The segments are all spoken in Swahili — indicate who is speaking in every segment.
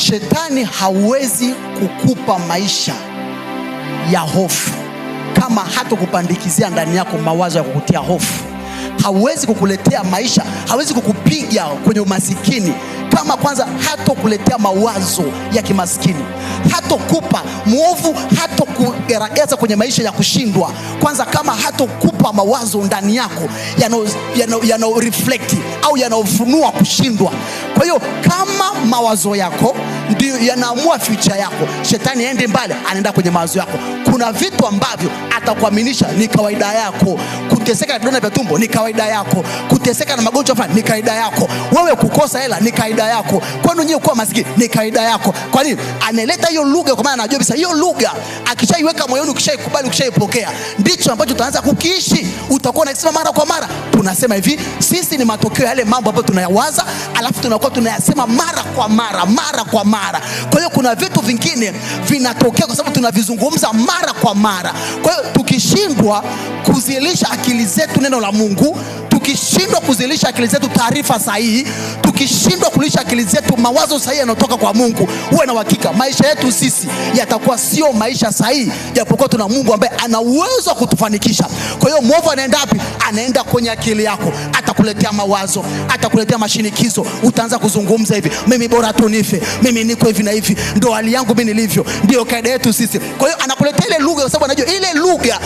Speaker 1: Shetani hawezi kukupa maisha ya hofu kama hata kupandikizia ndani yako mawazo ya kukutia hofu. Hawezi kukuletea maisha, hawezi kukupiga kwenye umasikini kama kwanza hata kuletea mawazo ya kimaskini. Hata kupa muovu, hata kugerageza kwenye maisha ya kushindwa kwanza kama hata kupa mawazo ndani yako yana reflect au yanaofunua kushindwa. Kwa hiyo kama mawazo yako ndio yanaamua future yako, shetani aende mbali, anaenda kwenye mawazo yako. Kuna vitu ambavyo atakuaminisha ni kawaida yako. Kuteseka na vidonda vya tumbo ni kawaida yako. Kuteseka na magonjwa fulani ni kawaida yako. Wewe kukosa hela ni kawaida yako. Kwani nyewe kuwa maskini ni kawaida yako. Kwa nini? Analeta hiyo lugha kwa maana anajua bisa hiyo lugha akishaiweka moyoni, ukishaikubali, ukishaipokea, ndicho ambacho utaanza kukiishi. Utakuwa unasema mara kwa mara. Tunasema hivi, sisi ni matokeo ya yale mambo ambayo tunayawaza, alafu tunakuwa tunayasema mara kwa mara. Kwa hiyo kuna vitu vingine vinatokea kwa sababu tunavizungumza mara kwa mara. Kwa hiyo tukishindwa kuzilisha akili zetu neno la Mungu, tukishindwa kuzilisha akili zetu taarifa sahihi, tukishindwa kulisha akili zetu mawazo sahihi yanayotoka kwa Mungu, uwe na uhakika maisha yetu sisi yatakuwa sio maisha sahihi, japokuwa tuna Mungu ambaye ana uwezo wa kutufanikisha. Kwa hiyo mwovu anaenda wapi? Anaenda kwenye akili yako, atakuletea mawazo, atakuletea mashinikizo. Utaanza kuzungumza hivi, mimi bora tu nife, mimi niko hivi na hivi, ndio hali yangu mimi nilivyo, ndio kaida yetu sisi. Kwa hiyo anakuletea ile lugha kwa sababu anajua ile lugha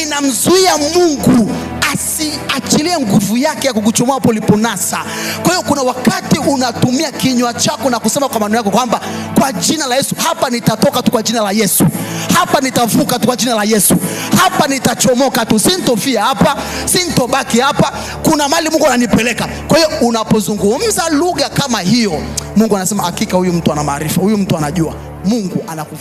Speaker 1: inamzuia Mungu asiachilie nguvu yake ya kukuchomoa poliponasa. Kwa hiyo kuna wakati unatumia kinywa chako na kusema kwa maneno yako kwamba kwa jina la Yesu hapa nitatoka tu, kwa jina la Yesu hapa nitavuka tu, kwa jina la Yesu hapa nitachomoka tu, sintofia hapa, sintobaki hapa, kuna mali Mungu ananipeleka. Kwa hiyo unapozungumza lugha kama hiyo, Mungu anasema hakika huyu mtu ana maarifa, huyu mtu anajua Mungu anakufa.